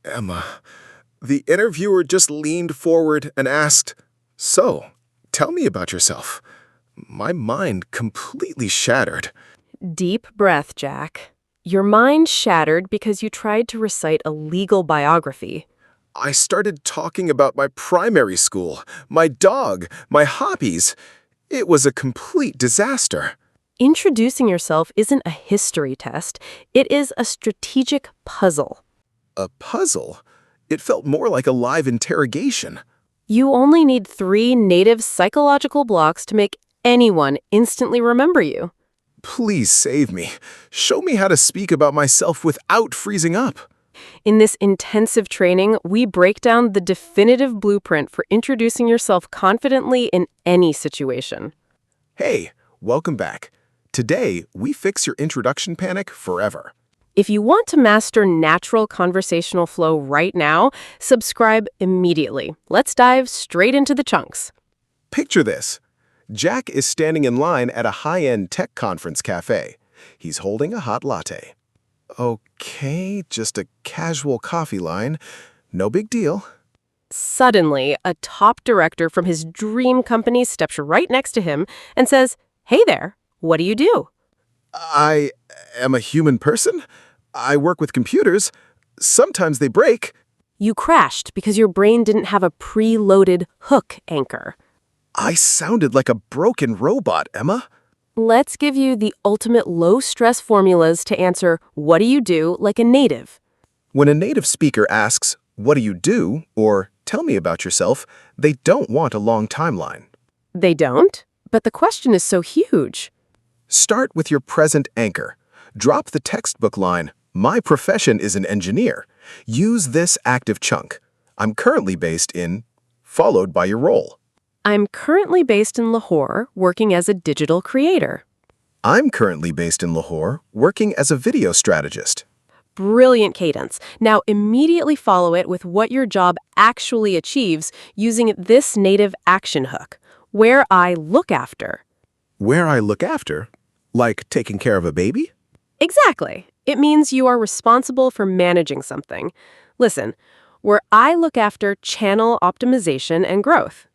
Emma, the interviewer just leaned forward and asked, "So, tell me about yourself." My mind completely shattered. Deep breath, Jack. Your mind shattered because you tried to recite a legal biography. I started talking about my primary school, my dog, my hobbies. It was a complete disaster. Introducing yourself isn't a history test. It is a strategic puzzle. A puzzle? It felt more like a live interrogation. You only need 3 native psychological blocks to make anyone instantly remember you. Please save me. Show me how to speak about myself without freezing up. In this intensive training, we break down the definitive blueprint for introducing yourself confidently in any situation. Hey, welcome back. Today, we fix your introduction panic forever. If you want to master natural conversational flow right now, subscribe immediately. Let's dive straight into the chunks. Picture this. Jack is standing in line at a high-end tech conference cafe. He's holding a hot latte. Okay, just a casual coffee line. No big deal. Suddenly, a top director from his dream company steps right next to him and says, "Hey there, what do you do?" I am a human person. I work with computers. Sometimes they break. You crashed because your brain didn't have a preloaded hook anchor. I sounded like a broken robot, Emma. Let's give you the ultimate low-stress formulas to answer, "What do you do?" like a native. When a native speaker asks, "What do you do?" or "Tell me about yourself," they don't want a long timeline. They don't? But the question is so huge. Start with your present anchor. Drop the textbook line, "My profession is an engineer." Use this active chunk. I'm currently based in, followed by your role. I'm currently based in Lahore, working as a digital creator. I'm currently based in Lahore, working as a video strategist. Brilliant cadence. Now immediately follow it with what your job actually achieves using this native action hook, where I look after. Where I look after? Like taking care of a baby? Exactly. It means you are responsible for managing something. Listen, where I look after channel optimization and growth.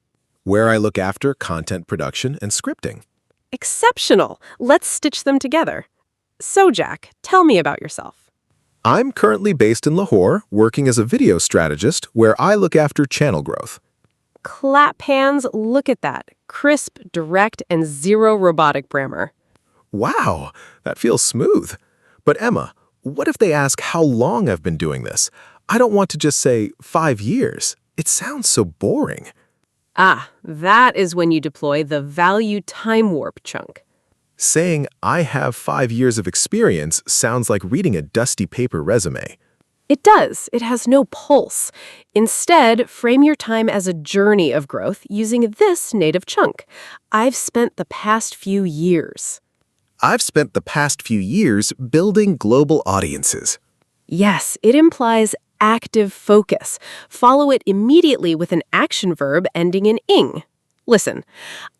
Where I look after content production and scripting. Exceptional. Let's stitch them together. So, Jack, tell me about yourself. I'm currently based in Lahore, working as a video strategist, where I look after channel growth. Clap hands, look at that. Crisp, direct, and zero robotic grammar. Wow, that feels smooth. But Emma, what if they ask how long I've been doing this? I don't want to just say 5 years. It sounds so boring. That is when you deploy the value time warp chunk. Saying I have 5 years of experience sounds like reading a dusty paper resume. It does. It has no pulse. Instead, frame your time as a journey of growth using this native chunk. I've spent the past few years. I've spent the past few years building global audiences. Yes, it implies active focus. Follow it immediately with an action verb ending in ing. Listen,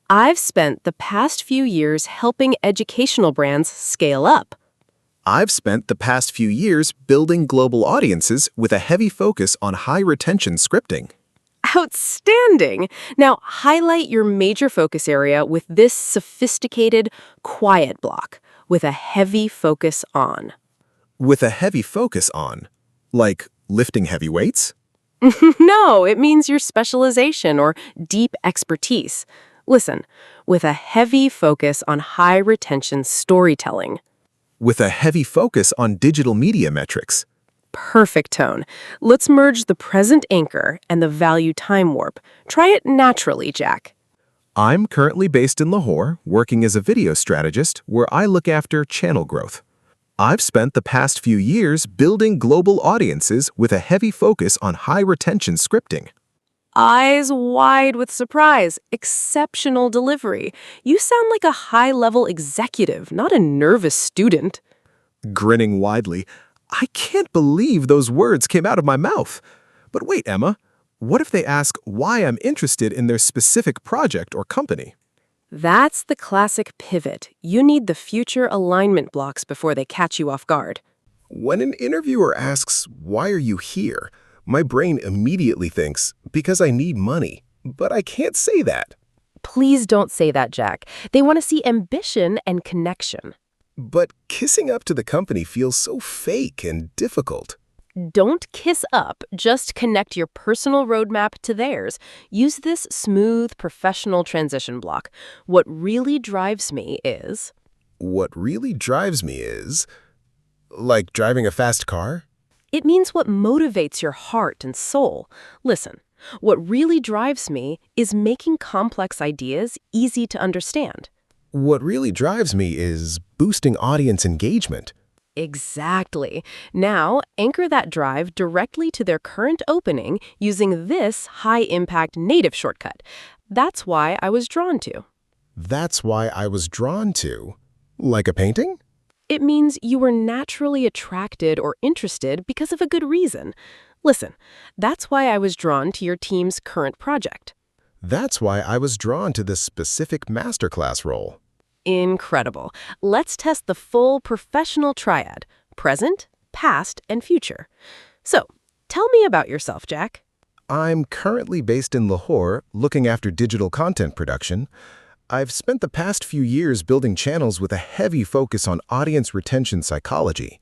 I've spent the past few years helping educational brands scale up. I've spent the past few years building global audiences with a heavy focus on high-retention scripting. Outstanding! Now, highlight your major focus area with this sophisticated, quiet block with a heavy focus on. With a heavy focus on, like lifting heavy weights? No, it means your specialization or deep expertise. Listen, with a heavy focus on high-retention storytelling. With a heavy focus on digital media metrics. Perfect tone. Let's merge the present anchor and the value time warp. Try it naturally, Jack. I'm currently based in Lahore, working as a video strategist where I look after channel growth. I've spent the past few years building global audiences with a heavy focus on high-retention scripting. Eyes wide with surprise. Exceptional delivery. You sound like a high-level executive, not a nervous student. Grinning widely, I can't believe those words came out of my mouth. But wait, Emma, what if they ask why I'm interested in their specific project or company? That's the classic pivot. You need the future alignment blocks before they catch you off guard. When an interviewer asks, "Why are you here?" My brain immediately thinks, because I need money, but I can't say that. Please don't say that, Jack. They want to see ambition and connection. But kissing up to the company feels so fake and difficult. Don't kiss up, just connect your personal roadmap to theirs. Use this smooth, professional transition block. What really drives me is... What really drives me is... Like driving a fast car? It means what motivates your heart and soul. Listen, what really drives me is making complex ideas easy to understand. What really drives me is boosting audience engagement. Exactly. Now, anchor that drive directly to their current opening using this high-impact native shortcut. That's why I was drawn to. That's why I was drawn to. Like a painting? It means you were naturally attracted or interested because of a good reason. Listen, that's why I was drawn to your team's current project. That's why I was drawn to this specific masterclass role. Incredible. Let's test the full professional triad: present, past, and future. So, tell me about yourself, Jack. I'm currently based in Lahore, looking after digital content production. I've spent the past few years building channels with a heavy focus on audience retention psychology.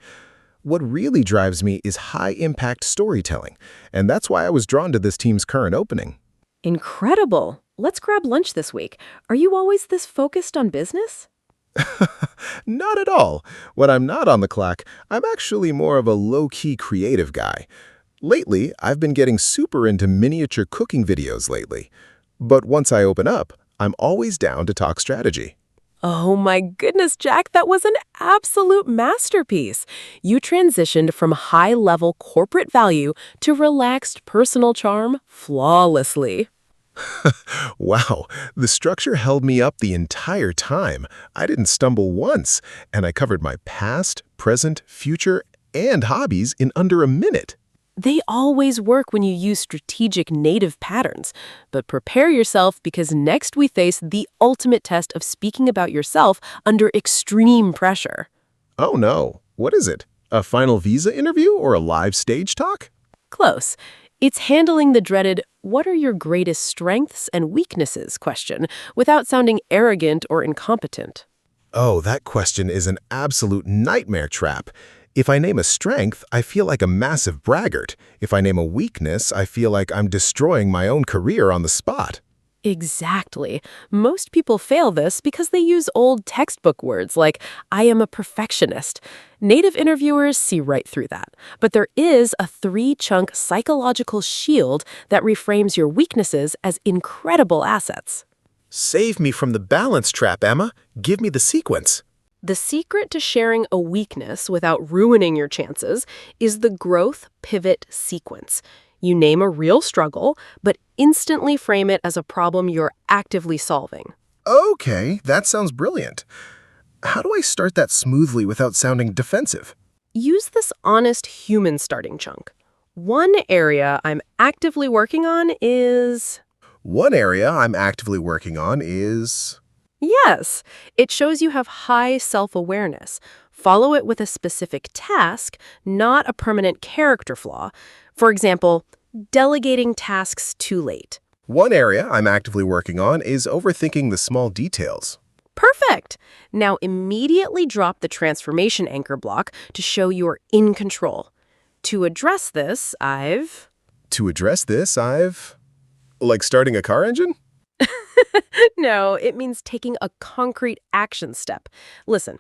What really drives me is high-impact storytelling, and that's why I was drawn to this team's current opening. Incredible. Let's grab lunch this week. Are you always this focused on business? Not at all. When I'm not on the clock, I'm actually more of a low-key creative guy. Lately, I've been getting super into miniature cooking videos lately. But once I open up, I'm always down to talk strategy. Oh my goodness, Jack, that was an absolute masterpiece. You transitioned from high-level corporate value to relaxed personal charm flawlessly. Wow, the structure held me up the entire time. I didn't stumble once, and I covered my past, present, future, and hobbies in under a minute. They always work when you use strategic native patterns. But prepare yourself, because next we face the ultimate test of speaking about yourself under extreme pressure. Oh no, what is it? A final visa interview or a live stage talk? Close. It's handling the dreaded, "what are your greatest strengths and weaknesses?" question without sounding arrogant or incompetent. Oh, that question is an absolute nightmare trap. If I name a strength, I feel like a massive braggart. If I name a weakness, I feel like I'm destroying my own career on the spot. Exactly. Most people fail this because they use old textbook words like, "I am a perfectionist." Native interviewers see right through that. But there is a 3-chunk psychological shield that reframes your weaknesses as incredible assets. Save me from the balance trap, Emma. Give me the sequence. The secret to sharing a weakness without ruining your chances is the growth pivot sequence. You name a real struggle, but instantly frame it as a problem you're actively solving. Okay, that sounds brilliant. How do I start that smoothly without sounding defensive? Use this honest human starting chunk. One area I'm actively working on is... One area I'm actively working on is... Yes, it shows you have high self-awareness. Follow it with a specific task, not a permanent character flaw. For example, delegating tasks too late. One area I'm actively working on is overthinking the small details. Perfect! Now immediately drop the transformation anchor block to show you're in control. To address this, Like starting a car engine? No, it means taking a concrete action step. Listen,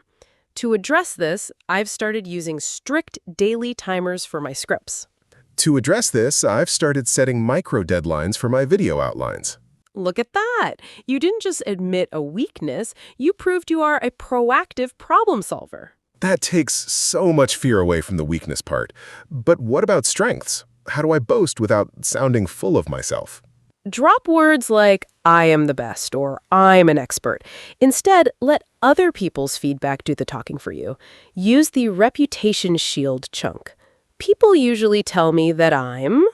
to address this, I've started using strict daily timers for my scripts. To address this, I've started setting micro deadlines for my video outlines. Look at that! You didn't just admit a weakness, you proved you are a proactive problem solver. That takes so much fear away from the weakness part. But what about strengths? How do I boast without sounding full of myself? Drop words like, "I am the best," or "I'm an expert." Instead, let other people's feedback do the talking for you. Use the reputation shield chunk. People usually tell me that I'm...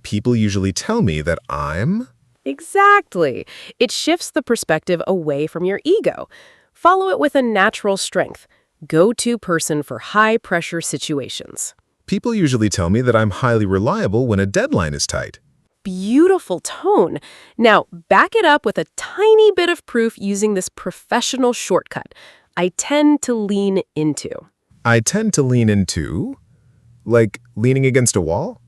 People usually tell me that I'm... Exactly. It shifts the perspective away from your ego. Follow it with a natural strength. Go-to person for high-pressure situations. People usually tell me that I'm highly reliable when a deadline is tight. Beautiful tone. Now, back it up with a tiny bit of proof using this professional shortcut. I tend to lean into. I tend to lean into, like leaning against a wall?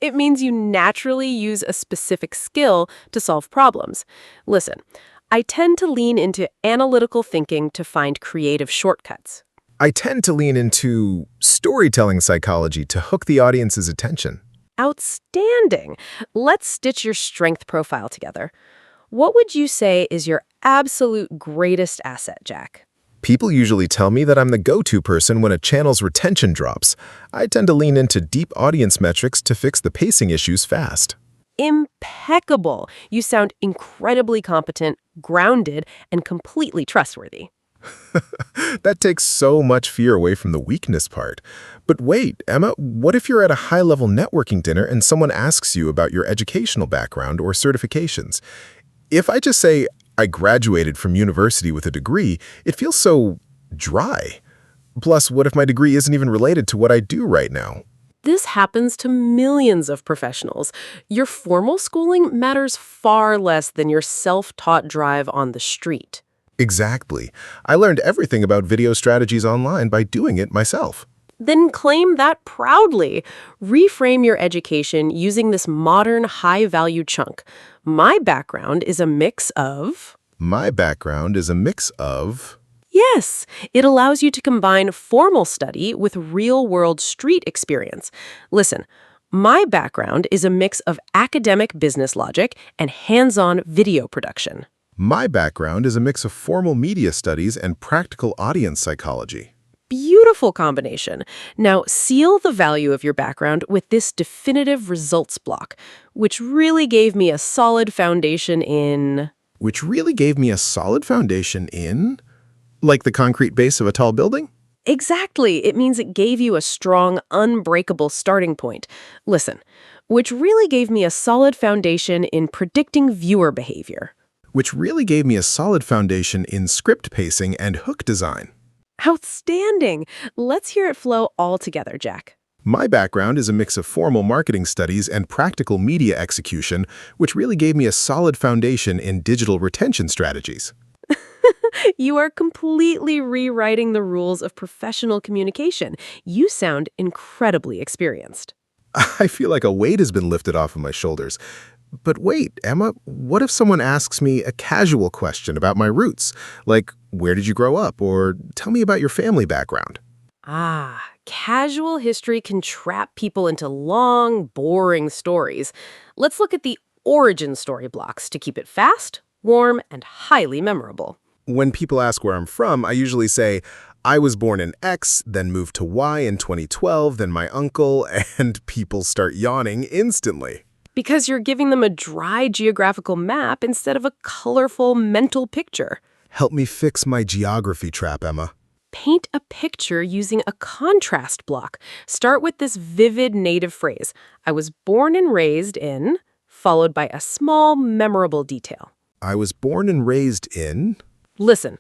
It means you naturally use a specific skill to solve problems. Listen, I tend to lean into analytical thinking to find creative shortcuts. I tend to lean into storytelling psychology to hook the audience's attention. Outstanding. Let's stitch your strength profile together. What would you say is your absolute greatest asset, Jack? People usually tell me that I'm the go-to person when a channel's retention drops. I tend to lean into deep audience metrics to fix the pacing issues fast. Impeccable. You sound incredibly competent, grounded, and completely trustworthy. That takes so much fear away from the weakness part. But wait, Emma, what if you're at a high-level networking dinner and someone asks you about your educational background or certifications? If I just say, I graduated from university with a degree, it feels so dry. Plus, what if my degree isn't even related to what I do right now? This happens to millions of professionals. Your formal schooling matters far less than your self-taught drive on the street. Exactly. I learned everything about video strategies online by doing it myself. Then claim that proudly. Reframe your education using this modern high-value chunk. My background is a mix of... My background is a mix of... Yes, it allows you to combine formal study with real-world street experience. Listen, my background is a mix of academic business logic and hands-on video production. My background is a mix of formal media studies and practical audience psychology. Beautiful combination. Now, seal the value of your background with this definitive results block, which really gave me a solid foundation in... Which really gave me a solid foundation in... Like the concrete base of a tall building? Exactly. It means it gave you a strong, unbreakable starting point. Listen, which really gave me a solid foundation in predicting viewer behavior. Which really gave me a solid foundation in script pacing and hook design. Outstanding! Let's hear it flow all together, Jack. My background is a mix of formal marketing studies and practical media execution, which really gave me a solid foundation in digital retention strategies. You are completely rewriting the rules of professional communication. You sound incredibly experienced. I feel like a weight has been lifted off of my shoulders. But wait, Emma, what if someone asks me a casual question about my roots? Like, where did you grow up? Or tell me about your family background. Casual history can trap people into long, boring stories. Let's look at the origin story blocks to keep it fast, warm, and highly memorable. When people ask where I'm from, I usually say, I was born in X, then moved to Y in 2012, then my uncle, and people start yawning instantly. Because you're giving them a dry geographical map instead of a colorful mental picture. Help me fix my geography trap, Emma. Paint a picture using a contrast block. Start with this vivid native phrase, I was born and raised in, followed by a small, memorable detail. I was born and raised in... Listen,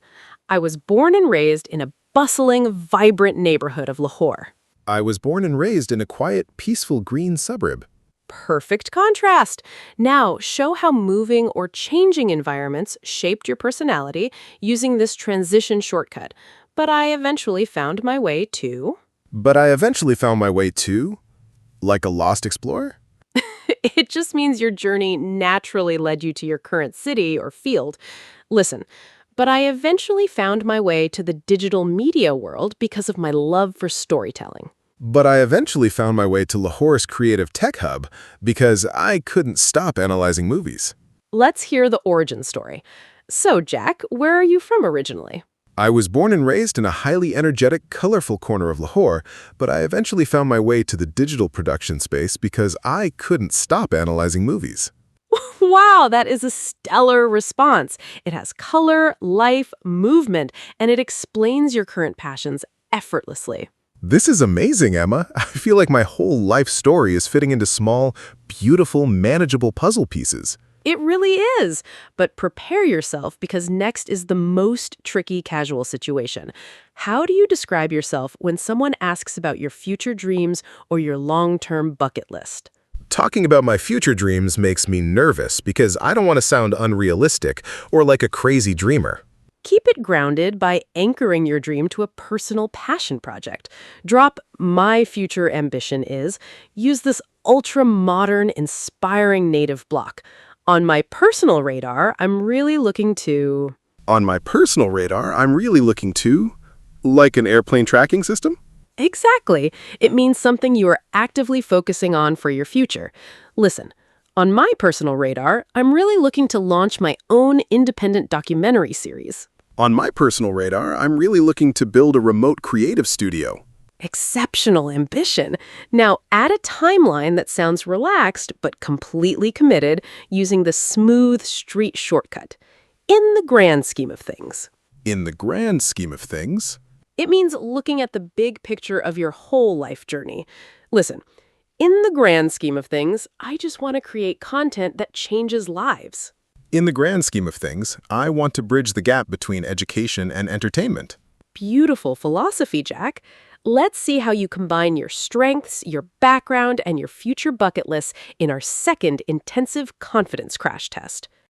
I was born and raised in a bustling, vibrant neighborhood of Lahore. I was born and raised in a quiet, peaceful green suburb. Perfect contrast. Now, show how moving or changing environments shaped your personality using this transition shortcut. But I eventually found my way to... Like a lost explorer? It just means your journey naturally led you to your current city or field. Listen, but I eventually found my way to the digital media world because of my love for storytelling. But I eventually found my way to Lahore's creative tech hub because I couldn't stop analyzing movies. Let's hear the origin story. So, Jack, where are you from originally? I was born and raised in a highly energetic, colorful corner of Lahore, but I eventually found my way to the digital production space because I couldn't stop analyzing movies. Wow, that is a stellar response. It has color, life, movement, and it explains your current passions effortlessly. This is amazing, Emma. I feel like my whole life story is fitting into small, beautiful, manageable puzzle pieces. It really is. But prepare yourself because next is the most tricky casual situation. How do you describe yourself when someone asks about your future dreams or your long-term bucket list? Talking about my future dreams makes me nervous because I don't want to sound unrealistic or like a crazy dreamer. Keep it grounded by anchoring your dream to a personal passion project. Drop "my future ambition is," use this ultra-modern, inspiring native block. On my personal radar, I'm really looking to... On my personal radar, I'm really looking to, like an airplane tracking system? Exactly. It means something you are actively focusing on for your future. Listen, on my personal radar, I'm really looking to launch my own independent documentary series. On my personal radar, I'm really looking to build a remote creative studio. Exceptional ambition. Now, add a timeline that sounds relaxed but completely committed using the smooth street shortcut. In the grand scheme of things. In the grand scheme of things, It means looking at the big picture of your whole life journey. Listen, in the grand scheme of things, I just want to create content that changes lives. I want to bridge the gap between education and entertainment. Beautiful philosophy, Jack. Let's see how you combine your strengths, your background, and your future bucket lists in our second intensive confidence crash test.